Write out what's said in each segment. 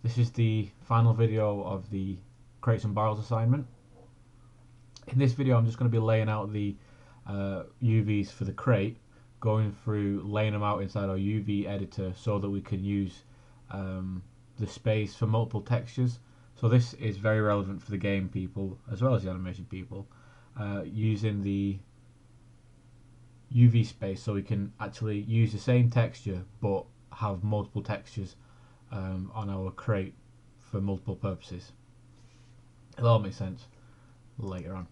This is the final video of the crates and barrels assignment. In this video I'm just going to be laying out the UVs for the crate, going through laying them out inside our UV editor so that we can use the space for multiple textures. So this is very relevant for the game people as well as the animation people, using the UV space so we can actually use the same texture but have multiple textures on our crate for multiple purposes. It'll all make sense later on.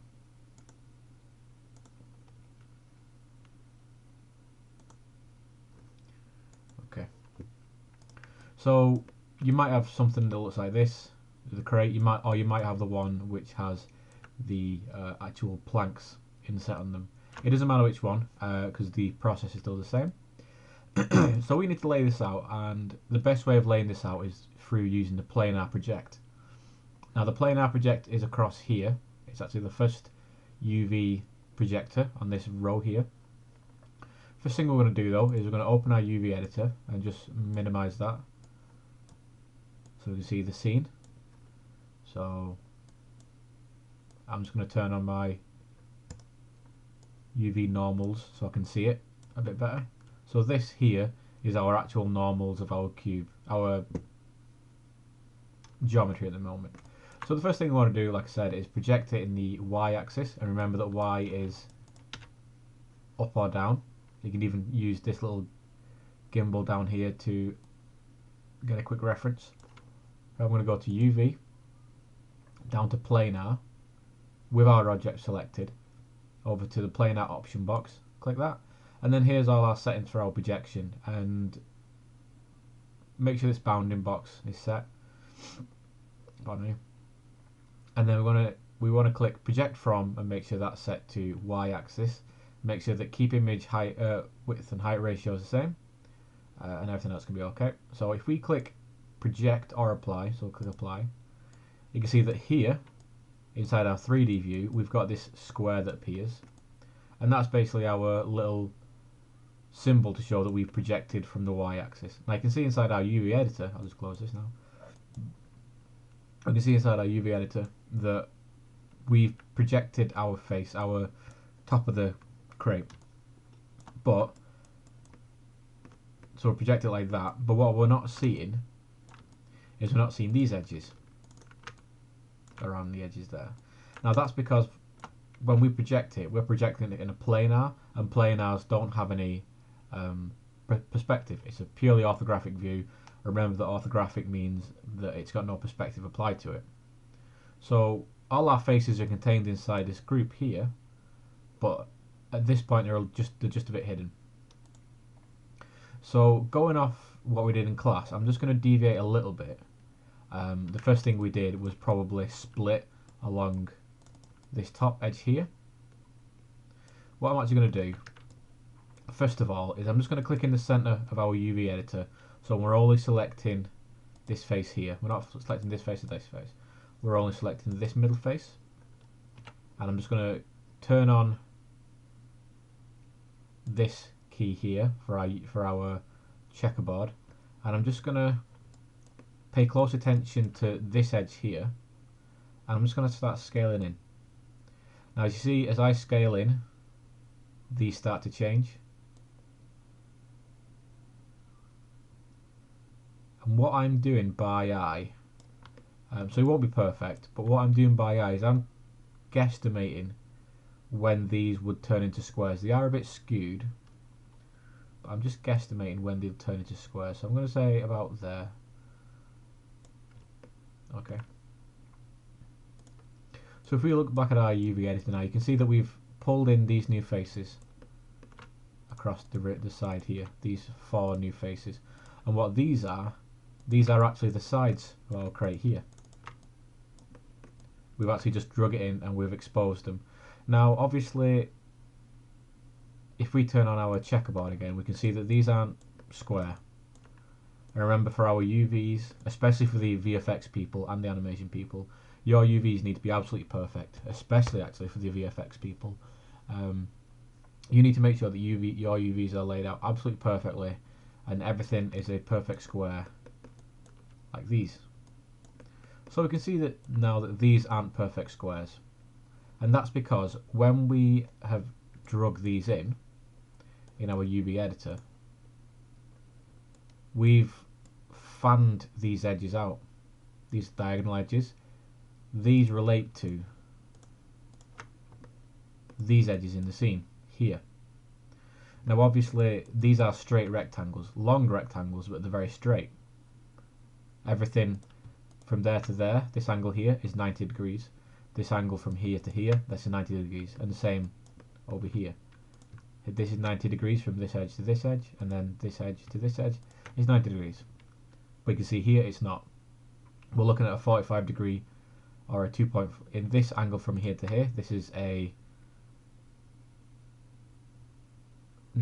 Okay, so you might have something that looks like this, the crate. You might have the one which has the actual planks inset on them. It doesn't matter which one because the process is still the same. So we need to lay this out, and the best way of laying this out is through using the Planar project. Now the Planar project is across here. It's actually the first UV projector on this row here. First thing we're going to do though is we're going to open our UV editor and just minimize that so we can see the scene. So I'm just going to turn on my UV normals so I can see it a bit better. So this here is our actual normals of our cube, our geometry at the moment. So the first thing we want to do, like I said, is project it in the y-axis, and remember that y is up or down. You can even use this little gimbal down here to get a quick reference. I'm going to go to UV, down to Planar, with our object selected, over to the Planar option box, click that, and then here's all our settings for our projection, and make sure this bounding box is set. Pardon me. And then we want to click project from and make sure that's set to y-axis. Make sure that keep image height, width and height ratio is the same, and everything else can be okay. So if we click project or apply, so click apply, you can see that here inside our 3D view we've got this square that appears, and that's basically our little symbol to show that we've projected from the y-axis. Now you can see inside our UV editor, I'll just close this now, you can see inside our UV editor that we've projected our face, our top of the crate, but so we'll project it like that, but what we're not seeing is we're not seeing these edges around the edges there. Now that's because when we project it, we're projecting it in a planar, and planars don't have any perspective. It's a purely orthographic view. Remember that orthographic means that it's got no perspective applied to it. So all our faces are contained inside this group here, but at this point they're just a bit hidden. So going off what we did in class, I'm just going to deviate a little bit. The first thing we did was probably split along this top edge here. What I'm actually going to do first of all is I'm just going to click in the center of our UV editor, so we're only selecting this face here. We're not selecting this face or this face. We're only selecting this middle face, and I'm just going to turn on this key here for our checkerboard, and I'm just going to pay close attention to this edge here, and I'm just going to start scaling in. Now as you see, as I scale in, these start to change, and what I'm doing by eye, so it won't be perfect, but what I'm doing by eye is I'm guesstimating when these would turn into squares. They are a bit skewed, but I'm just guesstimating when they'll turn into squares. So I'm going to say about there. Okay. So if we look back at our UV editor now, you can see that we've pulled in these new faces across the side here, these 4 new faces, and what these are actually the sides of our crate here. We've actually just drug it in and we've exposed them. Now obviously if we turn on our checkerboard again, we can see that these aren't square. And remember, for our UVs, especially for the VFX people and the animation people, your UVs need to be absolutely perfect, especially actually for the VFX people. You need to make sure that your UVs are laid out absolutely perfectly and everything is a perfect square like these. So we can see that now that these aren't perfect squares, and that's because when we have drug these in our UV editor, we've fanned these edges out, these diagonal edges. These relate to these edges in the scene here. Now obviously these are straight rectangles, long rectangles, but they're very straight. Everything from there to there, this angle here is 90 degrees. This angle from here to here, that's 90 degrees. And the same over here. This is 90 degrees from this edge to this edge, and then this edge to this edge is 90 degrees. But you can see here it's not. We're looking at a 45 degree or a 2 point, in this angle from here to here, this is a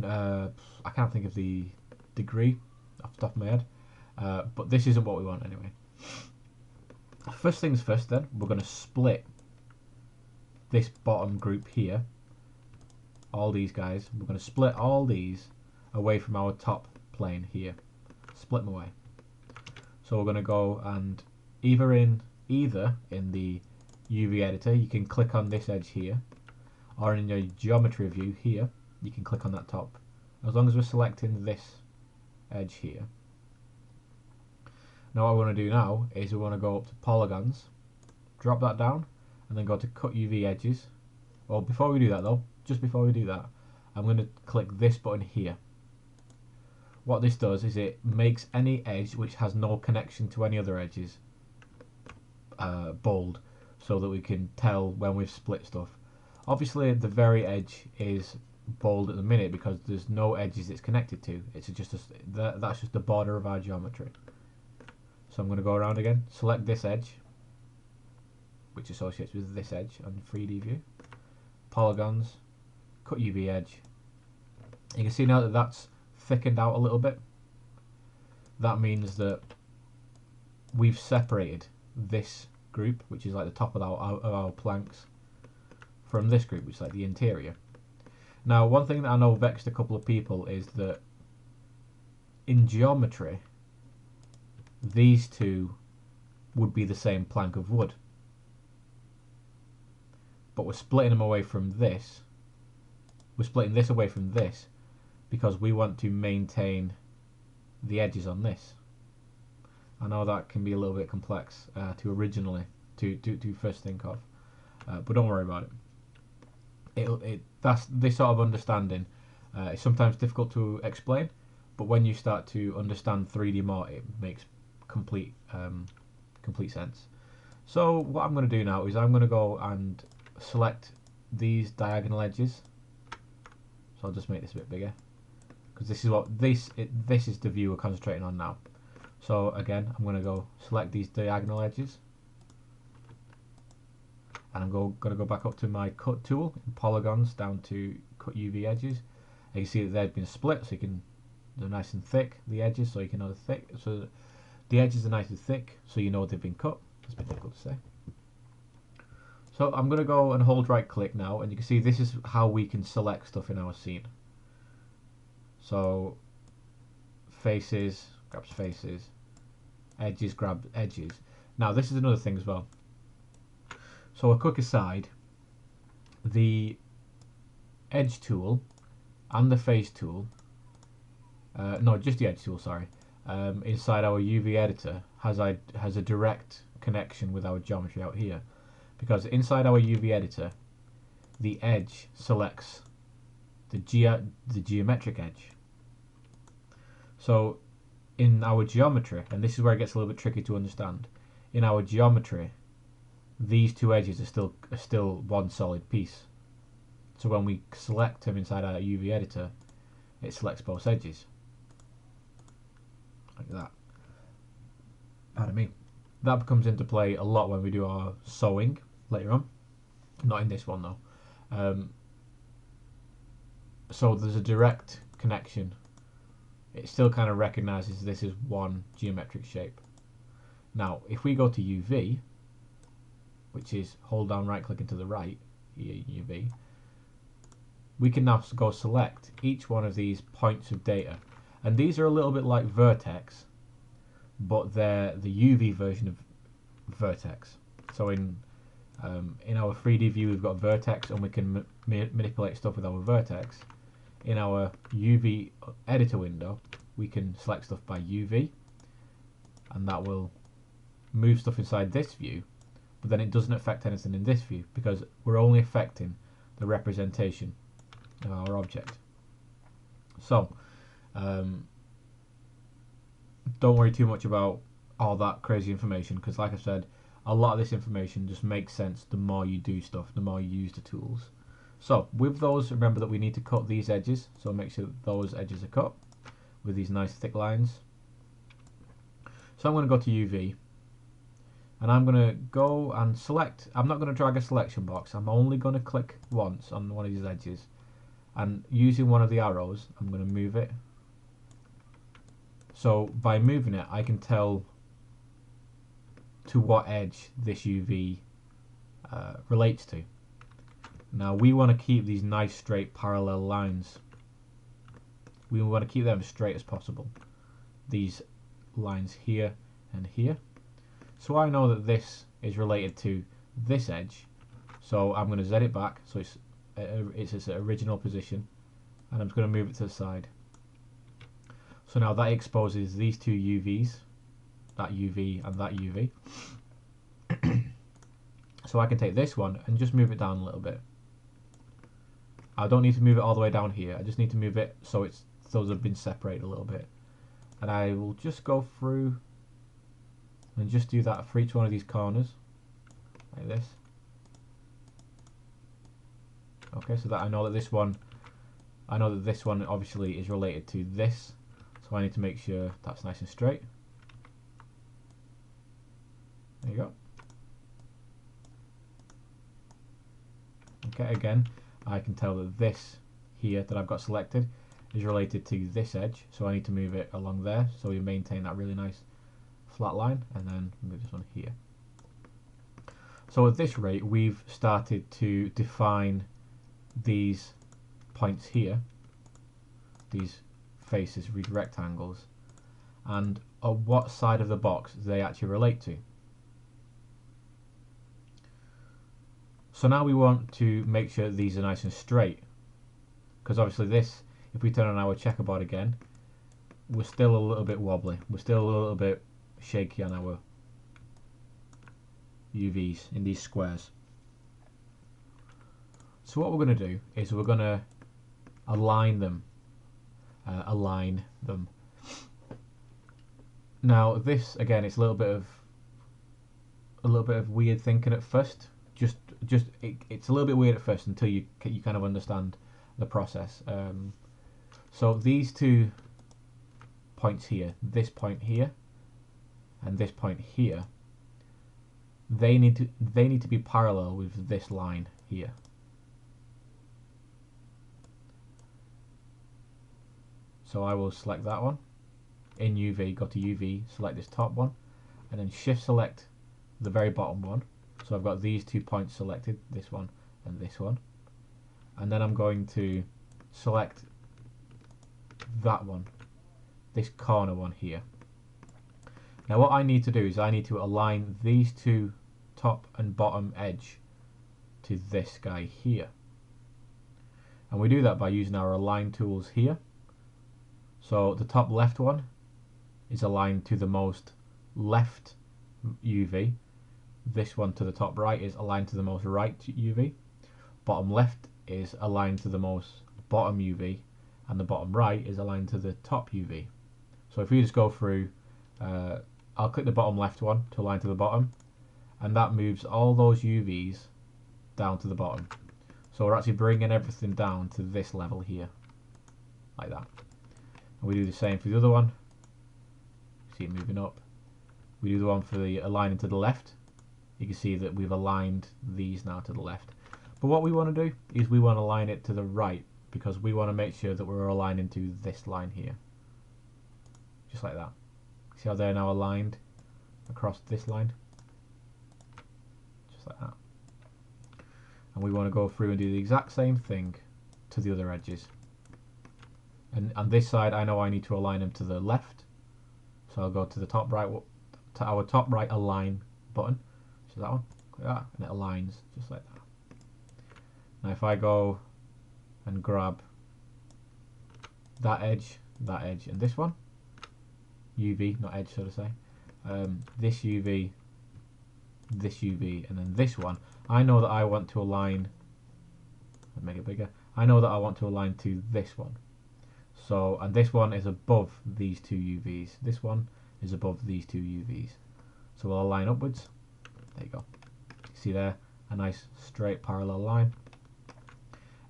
I can't think of the degree off the top of my head, but this isn't what we want anyway. First things first then, we're going to split this bottom group here, all these guys, we're going to split all these away from our top plane here, split them away. So we're going to go and either in the UV editor you can click on this edge here, or in your geometry view here you can click on that top, as long as we're selecting this edge here. Now what we want to do now is we want to go up to polygons, drop that down, and then go to cut UV edges. Well, before we do that though, just before we do that, I'm going to click this button here. What this does is it makes any edge which has no connection to any other edges bold, so that we can tell when we've split stuff. Obviously the very edge is bold at the minute because there's no edges it's connected to. It's just that's just the border of our geometry. So I'm going to go around again, select this edge, which associates with this edge on 3D view, polygons, cut UV edge. You can see now that that's thickened out a little bit. That means that we've separated this group, which is like the top of our planks, from this group, which is like the interior. Now, one thing that I know vexed a couple of people is that in geometry, these two would be the same plank of wood, but we're splitting them away from this. We're splitting this away from this because we want to maintain the edges on this. I know that can be a little bit complex to first think of, but don't worry about it. That's this sort of understanding. It's sometimes difficult to explain, but when you start to understand 3D more, it makes complete sense. So what I'm going to do now is I'm going to go and select these diagonal edges. So I'll just make this a bit bigger, because this is what this is the view we're concentrating on now. So again, I'm going to go select these diagonal edges, and I'm going to go back up to my cut tool in polygons, down to cut UV edges. And you can see that they've been split, so they're nice and thick, the edges, so you can know they're thick. So the edges are nice and thick, so you know they've been cut. That's a bit difficult to say. So I'm going to go and hold right click now, and you can see this is how we can select stuff in our scene. So faces, grabs faces, edges, grab edges. Now this is another thing as well. So a quick aside, the edge tool and the face tool, no, just the edge tool, sorry, inside our UV editor has a direct connection with our geometry out here, because inside our UV editor the edge selects the geometric edge. So in our geometry, and this is where it gets a little bit tricky to understand, in our geometry these two edges are still one solid piece. So when we select them inside our UV editor, it selects both edges like that. Pardon me. That comes into play a lot when we do our sewing later on. Not in this one though. So there's a direct connection. It still kind of recognises this is one geometric shape. Now if we go to UV, which is hold down right click into the right here, UV, we can now go select each one of these points of data, and these are a little bit like vertex, but they're the UV version vertex. So in our 3D view we've got vertex, and we can manipulate stuff with our vertex. In our UV editor window we can select stuff by UV, and that will move stuff inside this view, but then it doesn't affect anything in this view because we're only affecting the representation of our object. So don't worry too much about all that crazy information, because like I said, a lot of this information just makes sense the more you do stuff, the more you use the tools. So with those, remember that we need to cut these edges, so make sure that those edges are cut with these nice thick lines. So I'm going to go to UV, and I'm going to go and select. I'm not going to drag a selection box, I'm only going to click once on one of these edges, and using one of the arrows I'm going to move it. So by moving it I can tell to what edge this UV relates to. Now we want to keep these nice straight parallel lines. We want to keep them as straight as possible. These lines here and here. So I know that this is related to this edge. So I'm going to Z it back so it's its original position, and I'm just going to move it to the side. So now that exposes these two UVs, that UV and that UV. So I can take this one and just move it down a little bit. I don't need to move it all the way down here, I just need to move it so those have been separated a little bit. And I will just go through and just do that for each one of these corners, like this. Okay, so that I know that this one obviously is related to this, so I need to make sure that's nice and straight. There you go. Okay, again, I can tell that this here that I've got selected is related to this edge, so I need to move it along there so we maintain that really nice flat line, and then move this one here. So at this rate we've started to define these points here, these faces, these rectangles, and what side of the box they actually relate to. So now we want to make sure these are nice and straight, because obviously this, if we turn on our checkerboard again, we're still a little bit wobbly, we're still a little bit shaky on our UVs in these squares. So what we're going to do is we're going to align them. Now this again, it's a little bit of weird thinking at first. It's a little bit weird at first until you kind of understand the process. So these two points here, this point here, and this point here, they need to be parallel with this line here. So I will select that one in UV, go to UV, select this top one, and then shift select the very bottom one. So I've got these 2 points selected, this one and this one, and then I'm going to select that one, this corner one here. Now what I need to do is I need to align these 2 top and bottom edge to this guy here, and we do that by using our align tools here. So the top left one is aligned to the most left UV, this one to the top right is aligned to the most right UV, bottom left is aligned to the most bottom UV, and the bottom right is aligned to the top UV. So if we just go through, I'll click the bottom left one to align to the bottom, and that moves all those UVs down to the bottom. So we're actually bringing everything down to this level here, like that. And we do the same for the other one. See it moving up. We do the one for the aligning to the left. You can see that we've aligned these now to the left. But what we want to do is we want to align it to the right, because we want to make sure that we're aligning to this line here. Just like that. See how they're now aligned across this line? Just like that. And we want to go through and do the exact same thing to the other edges. And on this side I know I need to align them to the left. So I'll go to the top right, to our top right align button, so that one, click that, and it aligns just like that. Now if I go and grab that edge, and this one, UV, not edge so to say, this UV, and then this one, I know that I want to align, I'll make it bigger, I know that I want to align to this one. So, and this one is above these two UVs. This one is above these two UVs. So we'll align upwards. There you go. See there, a nice straight parallel line.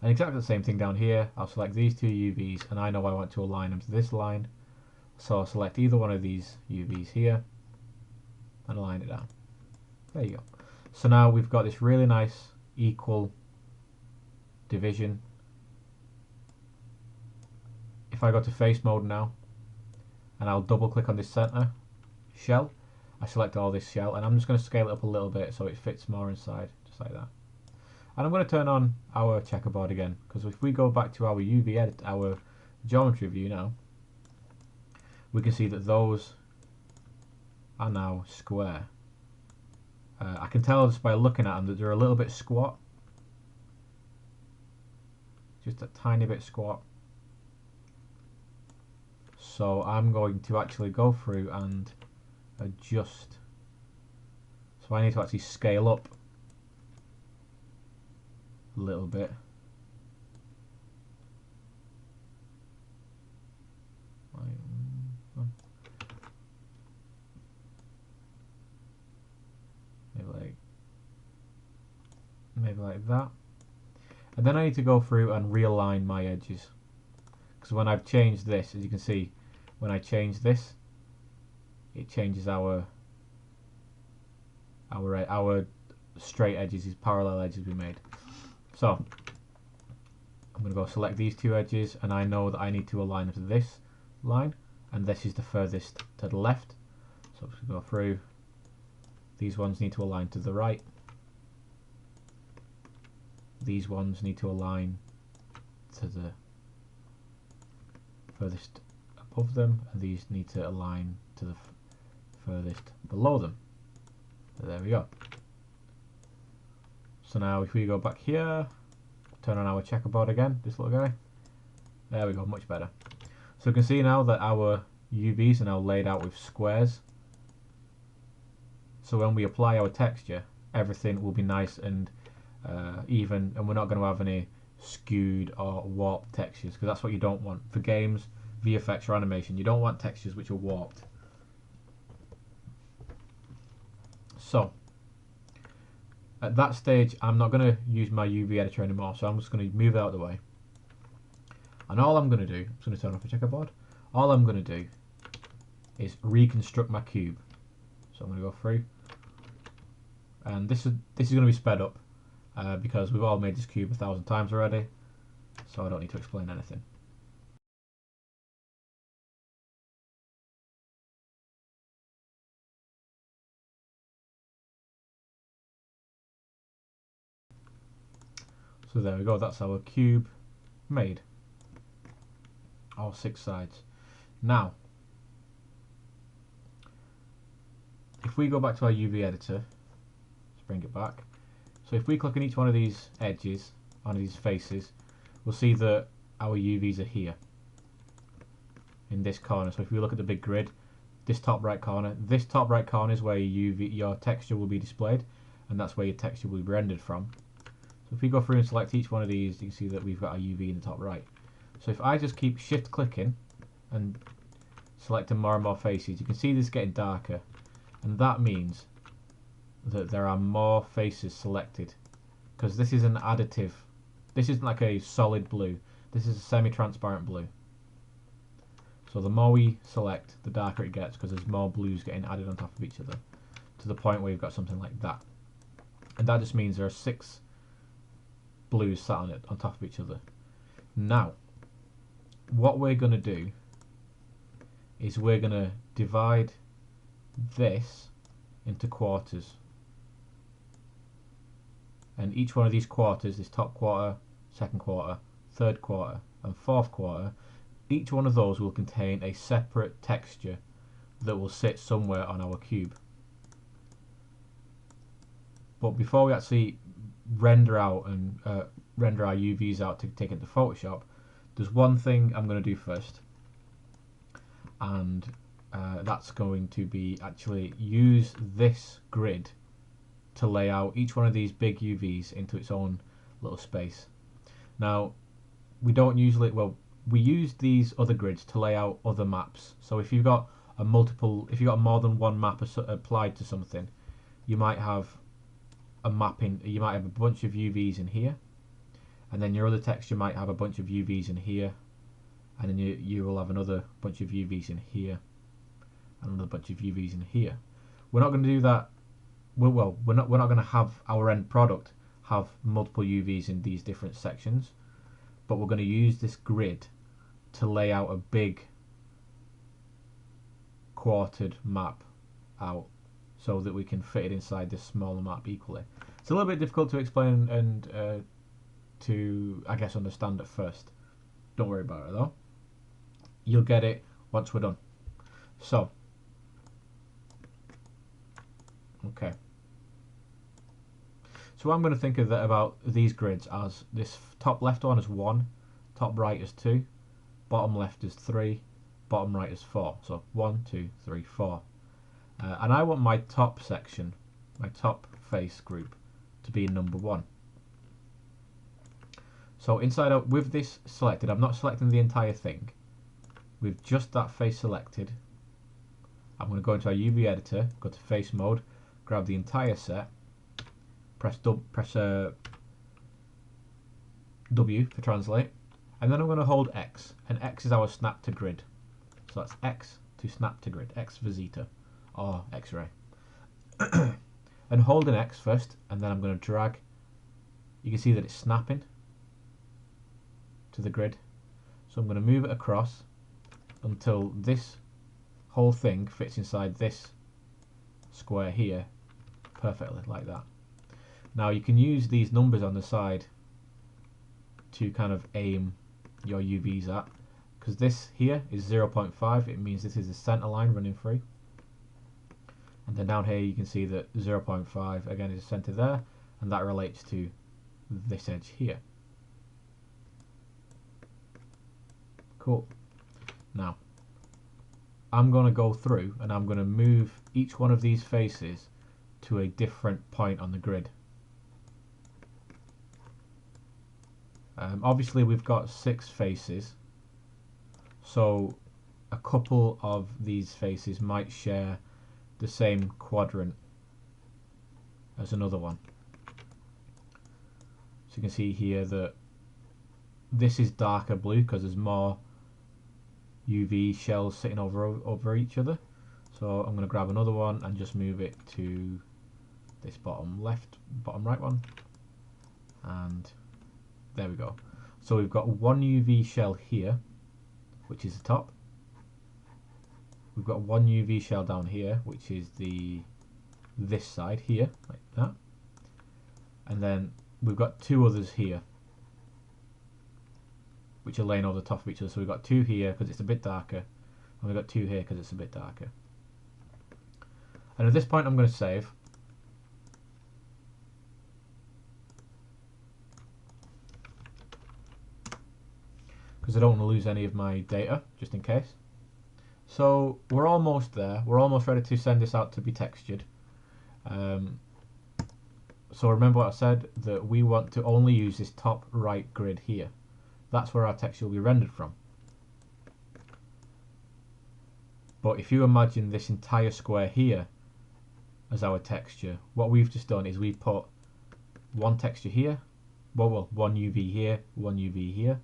And exactly the same thing down here. I'll select these two UVs and I know I want to align them to this line. So I'll select either one of these UVs here and align it down. There you go. So now we've got this really nice equal division. If I go to face mode now and I'll double click on this center shell, I select all this shell and I'm just going to scale it up a little bit so it fits more inside, just like that. And I'm going to turn on our checkerboard again, because if we go back to our UV edit, our geometry view now, we can see that those are now square. I can tell just by looking at them that they're a little bit squat, just a tiny bit squat. So I'm going to actually go through and adjust. So I need to actually scale up a little bit. Maybe like that. And then I need to go through and realign my edges. Because when I've changed this, as you can see, when I change this, it changes our straight edges, these parallel edges we made. So I'm going to go select these two edges, and I know that I need to align them to this line, and this is the furthest to the left. So I'm just going to go through. These ones need to align to the right. These ones need to align to the furthest above them, and these need to align to the furthest below them. So there we go. So now if we go back here, turn on our checkerboard again, this little guy, there we go, much better. So you can see now that our UVs are now laid out with squares. So when we apply our texture, everything will be nice and even, and we're not going to have any skewed or warped textures, because that's what you don't want for games, VFX or animation. You don't want textures which are warped. So at that stage I'm not going to use my UV editor anymore, so I'm just going to move it out of the way, and all I'm going to do, I'm just going to turn off the checkerboard, all I'm going to do is reconstruct my cube. So I'm going to go through, and this is going to be sped up because we've all made this cube 1,000 times already, so I don't need to explain anything. So there we go, that's our cube made, all 6 sides. Now if we go back to our UV editor, let's bring it back. So if we click on each one of these edges, on these faces, we'll see that our UVs are here in this corner. So if we look at the big grid, this top right corner is where your texture will be displayed, and that's where your texture will be rendered from. So if we go through and select each one of these, you can see that we've got our UV in the top right. So if I just keep shift clicking and selecting more and more faces, you can see this getting darker, and that means that there are more faces selected, because this is an additive. This isn't like a solid blue, this is a semi-transparent blue. So the more we select, the darker it gets, because there's more blues getting added on top of each other, to the point where you've got something like that. And that just means there are 6 blues sat on it on top of each other. Now what we're going to do is we're going to divide this into quarters, and each one of these quarters, this top quarter, second quarter, third quarter and fourth quarter, each one of those will contain a separate texture that will sit somewhere on our cube. But before we actually render out and render our UVs out to take it to Photoshop, there's one thing I'm going to do first, and that's going to be actually use this grid to lay out each one of these big UVs into its own little space. Now, we don't usually, well, we use these other grids to lay out other maps. So if you've got if you've got more than one map applied to something, you might have a mapping, you might have a bunch of UVs in here, and then your other texture might have a bunch of UVs in here, and then you will have another bunch of UVs in here, and another bunch of UVs in here. We're not going to do that. Well, we're not going to have our end product have multiple UVs in these different sections, but we're going to use this grid to lay out a big quartered map out so that we can fit it inside this smaller map equally. It's a little bit difficult to explain and to, I guess, understand at first. Don't worry about it though. You'll get it once we're done. So, okay. So I'm going to think of that about these grids as this top left one is 1, top right is 2, bottom left is 3, bottom right is 4. So 1, 2, 3, 4. And I want my top section, my top face group, to be number 1. So inside out with this selected, I'm not selecting the entire thing. With just that face selected, I'm going to go into our UV editor, go to face mode, grab the entire set, press W for translate, and then I'm going to hold X, and X is our snap to grid. So that's X to snap to grid, X for zeta, or X-ray. And hold an X first, and then I'm going to drag. You can see that it's snapping to the grid. So I'm going to move it across until this whole thing fits inside this square here perfectly, like that. Now you can use these numbers on the side to kind of aim your UVs at, because this here is 0.5, it means this is the center line running through. And then down here you can see that 0.5 again is center there, and that relates to this edge here. Cool. Now I'm going to go through and I'm going to move each one of these faces to a different point on the grid. Obviously we've got 6 faces, so a couple of these faces might share the same quadrant as another one. So you can see here that this is darker blue because there's more UV shells sitting over each other. So I'm going to grab another one and just move it to this bottom right one, and there we go. So we've got one UV shell here, which is the top. We've got one UV shell down here, which is this side here, like that. And then we've got 2 others here, which are laying over the top of each other. So we've got 2 here because it's a bit darker, and we've got 2 here because it's a bit darker. And at this point I'm going to save. Because I don't want to lose any of my data, just in case. So we're almost there. We're almost ready to send this out to be textured. So remember what I said, that we want to only use this top right grid here. That's where our texture will be rendered from. But if you imagine this entire square here as our texture, what we've just done is we've put one texture here, well, one UV here, one UV here,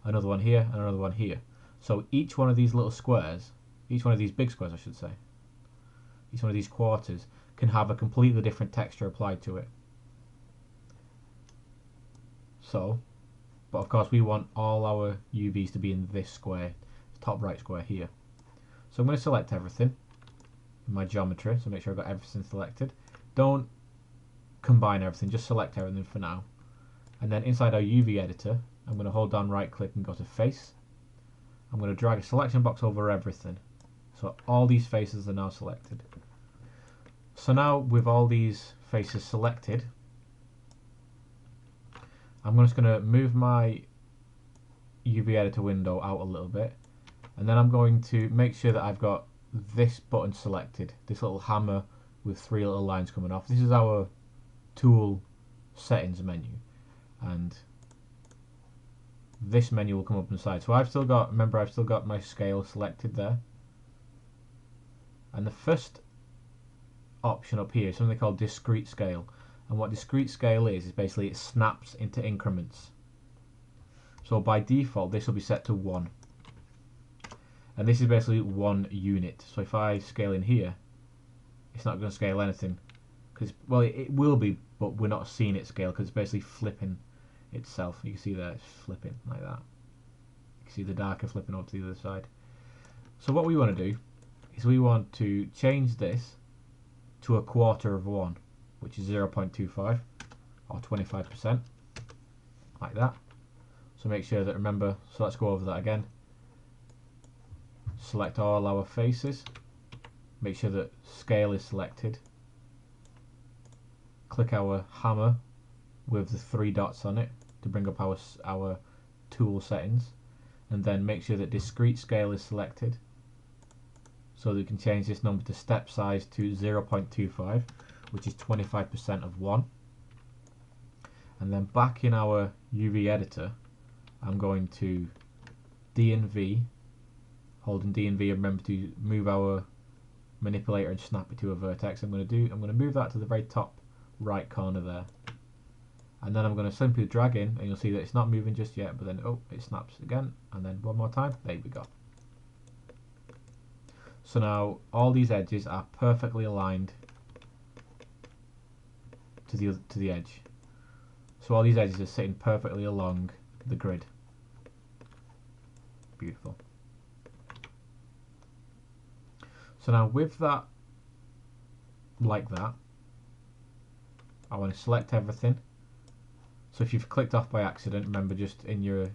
another one here, and another one here. So each one of these little squares, each one of these big squares I should say, each one of these quarters can have a completely different texture applied to it. So, but of course we want all our UVs to be in this square, top right square here. So I'm going to select everything in my geometry, so make sure I've got everything selected. Don't combine everything, just select everything for now. And then inside our UV editor, I'm going to hold down right click and go to face. I'm going to drag a selection box over everything. So all these faces are now selected. So now with all these faces selected, I'm just going to move my UV editor window out a little bit, and then I'm going to make sure that I've got this button selected, this little hammer with 3 little lines coming off. This is our tool settings menu, and this menu will come up on the side. So I've still got, remember, I've still got my scale selected there, and the first option up here is something called discrete scale. And what discrete scale is basically it snaps into increments. So by default this will be set to 1, and this is basically 1 unit. So if I scale in here, it's not going to scale anything, because, well, it will be, but we're not seeing it scale because it's basically flipping itself. You can see there it's flipping like that. You can see the darker flipping over to the other side. So what we want to do is we want to change this to 1/4 of 1, which is 0.25 or 25%, like that. So make sure that, remember, so let's go over that again. Select all our faces, make sure that scale is selected, click our hammer with the 3 dots on it to bring up our tool settings, and then make sure that discrete scale is selected, so that we can change this number to step size to 0.25, which is 25% of 1. And then back in our UV editor, I'm going to D and V, holding D and V, and remember to move our manipulator and snap it to a vertex. I'm going to move that to the very top right corner there, and then I'm going to simply drag in, and you'll see that it's not moving just yet, but then it snaps again, and then one more time. There we go. So now all these edges are perfectly aligned to the edge. So all these edges are sitting perfectly along the grid. Beautiful. So now with that, like that, I want to select everything. So if you've clicked off by accident, remember, just in your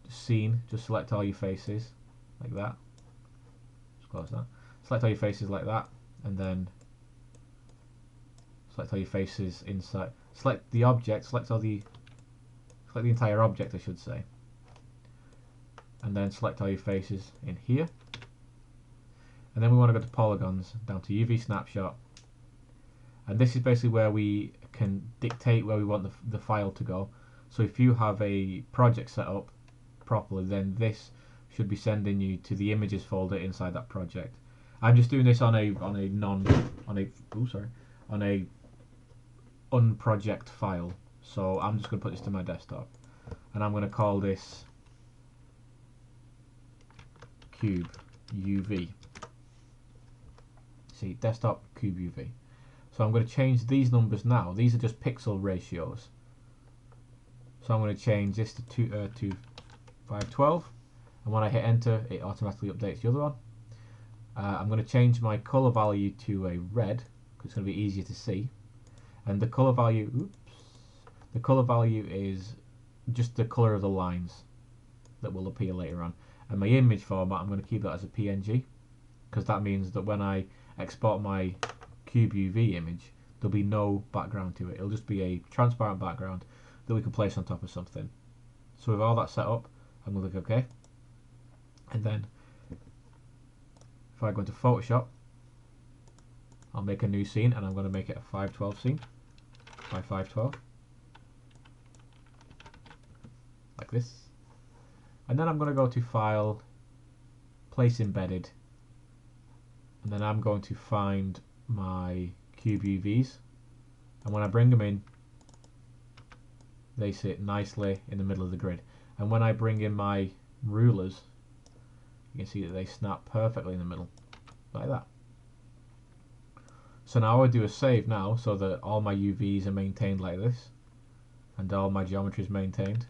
scene, just select all your faces like that. Just close that. Select all your faces like that, and then select all your faces inside. Select the object. Select the entire object, I should say, and then select all your faces in here. And then we want to go to polygons, down to UV snapshot, and this is basically where we can dictate where we want the file to go. So if you have a project set up properly, then this should be sending you to the images folder inside that project. I'm just doing this on a unproject file, so I'm just going to put this to my desktop, and I'm going to call this Cube UV. See, desktop Cube UV. So I'm going to change these numbers now. These are just pixel ratios. So I'm going to change this to 512, and when I hit enter, it automatically updates the other one. I'm going to change my color value to a red because it's going to be easier to see. And the color value, the color value is just the color of the lines that will appear later on. And my image format, I'm going to keep that as a PNG, because that means that when I export my Cube UV image, there'll be no background to it. It'll just be a transparent background that we can place on top of something. So with all that set up, I'm going to click OK. And then if I go into Photoshop, I'll make a new scene, and I'm going to make it a 512 scene by 512, like this. And then I'm going to go to File, Place Embedded, and then I'm going to find my Cube UVs, and when I bring them in, they sit nicely in the middle of the grid. And when I bring in my rulers, you can see that they snap perfectly in the middle, like that. So now I do a save now, so that all my UVs are maintained like this, and all my geometry is maintained.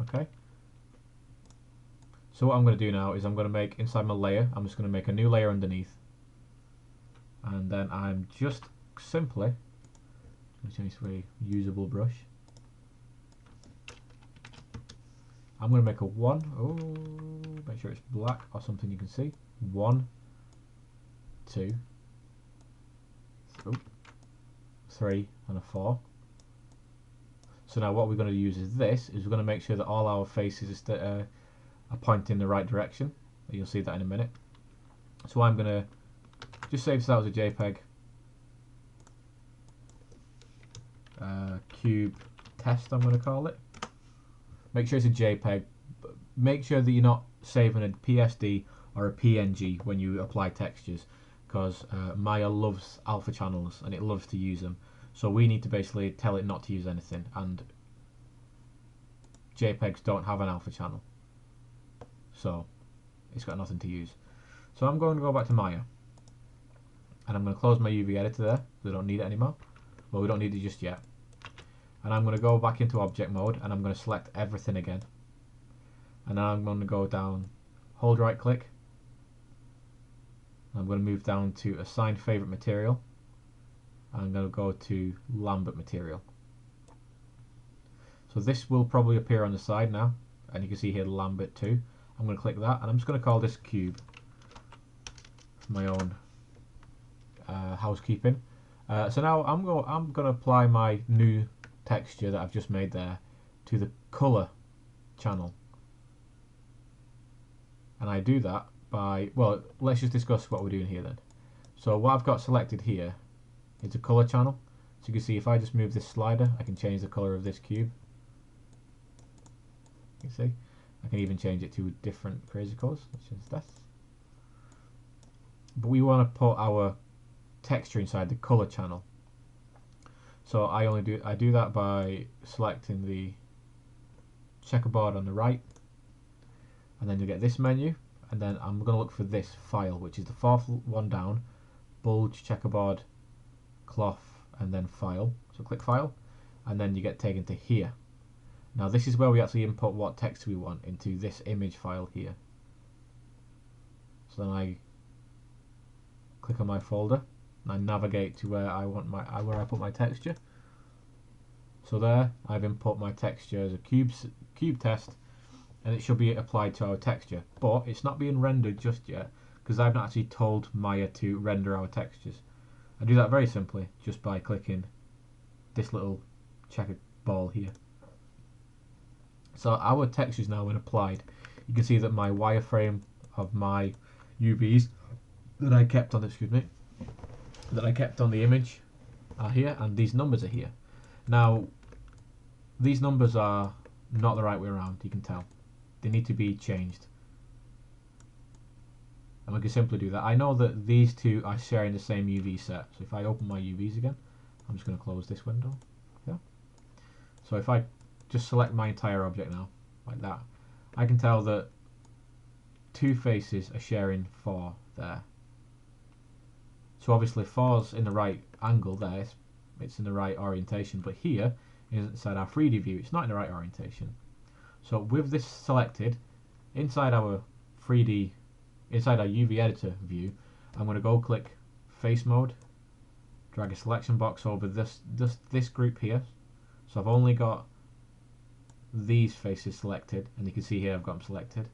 Okay. So what I'm going to do now is I'm going to make, inside my layer, I'm just going to make a new layer underneath, and then I'm just simply going to change to a usable brush. I'm going to make a 1. Oh, make sure it's black or something you can see. 1, 2, 3 and a 4. So now what we're going to use is this, is we're going to make sure that all our faces are pointing in the right direction. You'll see that in a minute. So I'm going to just save this out as a JPEG. Cube test, I'm going to call it. Make sure it's a JPEG. Make sure that you're not saving a PSD or a PNG when you apply textures, because Maya loves alpha channels and it loves to use them. So we need to basically tell it not to use anything, and JPEGs don't have an alpha channel, so it's got nothing to use. So I'm going to go back to Maya, and I'm going to close my UV editor there. We don't need it anymore. Well, we don't need it just yet. And I'm going to go back into object mode, and I'm going to select everything again. And now I'm going to go down, hold right click. I'm going to move down to assign favorite material. I'm going to go to Lambert material. So this will probably appear on the side now, and you can see here Lambert 2. I'm going to click that, and I'm just going to call this cube for my own housekeeping. So now I'm going to apply my new texture that I've just made there to the color channel, and I do that by, well, let's just discuss what we're doing here then. So what I've got selected here is a color channel. So you can see if I just move this slider, I can change the color of this cube. You see, I can even change it to different crazy colors, such as this. But we want to put our texture inside the color channel. So I do that by selecting the checkerboard on the right, and then you get this menu, and then I'm going to look for this file, which is the fourth one down, bulge, checkerboard, cloth, and then file. So click file, and then you get taken to here. Now this is where we actually input what text we want into this image file here. So then I click on my folder, and I navigate to where I want where I put my texture. So there, I've input my texture as a cube test, and it should be applied to our texture. But it's not being rendered just yet, because I've not actually told Maya to render our textures. I do that very simply, just by clicking this little checkered ball here. So our texture is now been applied. You can see that my wireframe of my UVs that I kept on, that I kept on the image are here, and these numbers are here. Now, these numbers are not the right way around, you can tell. They need to be changed. And we can simply do that. I know that these two are sharing the same UV set. So if I open my UVs again, I'm just going to close this window. Yeah. So if I just select my entire object now, like that, I can tell that two faces are sharing 4 there. So obviously 4's in the right angle there, it's in the right orientation, but here, inside our 3D view, it's not in the right orientation. So with this selected, inside our UV editor view, I'm going to go click face mode, drag a selection box over this group here. So I've only got these faces selected, and you can see here I've got them selected.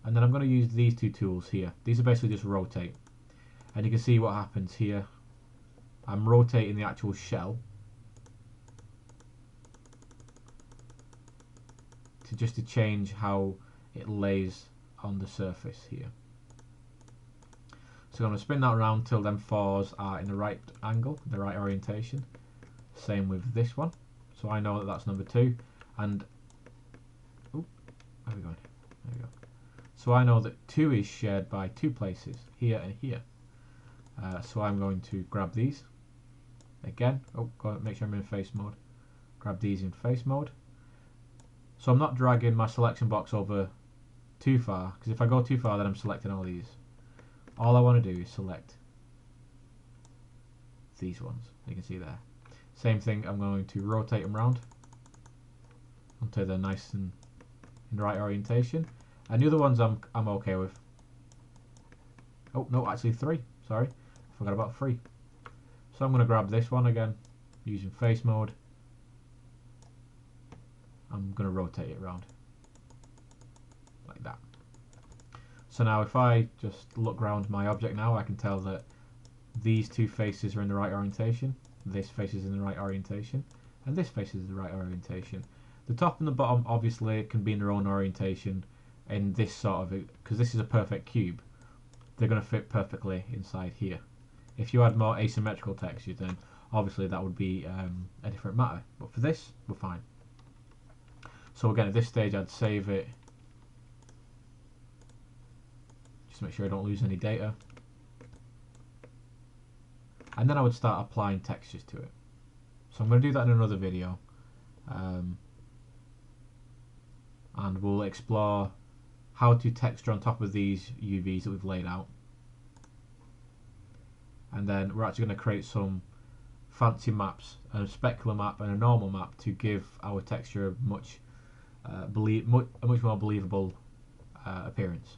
And then I'm going to use these two tools here. These are basically just rotate. And you can see what happens here. I'm rotating the actual shell to change how it lays on the surface here. So I'm going to spin that around till them 4's are in the right angle, the right orientation. Same with this one. So I know that that's number 2. And where are we going? There we go. So I know that 2 is shared by 2 places, here and here. So I'm going to grab these again. Make sure I'm in face mode. Grab these in face mode. So I'm not dragging my selection box over too far, because if I go too far then I'm selecting all these. All I want to do is select these ones. You can see there. Same thing, I'm going to rotate them around until they're nice and in the right orientation. And the other ones I'm okay with. Oh no, actually 3. Sorry, I forgot about 3. So I'm going to grab this one again using face mode. I'm going to rotate it around like that. So now if I just look around my object now, I can tell that these two faces are in the right orientation, this face is in the right orientation, and this face is the right orientation. The top and the bottom obviously can be in their own orientation in this sort of, because this is a perfect cube, they're going to fit perfectly inside here. If you had more asymmetrical textures, then obviously that would be a different matter, but for this we're fine. So again, at this stage I'd save it, just to make sure I don't lose any data, and then I would start applying textures to it. So I'm going to do that in another video, and we'll explore how to texture on top of these UVs that we've laid out, and then we're actually going to create some fancy maps, a specular map and a normal map, to give our texture a much more believable appearance.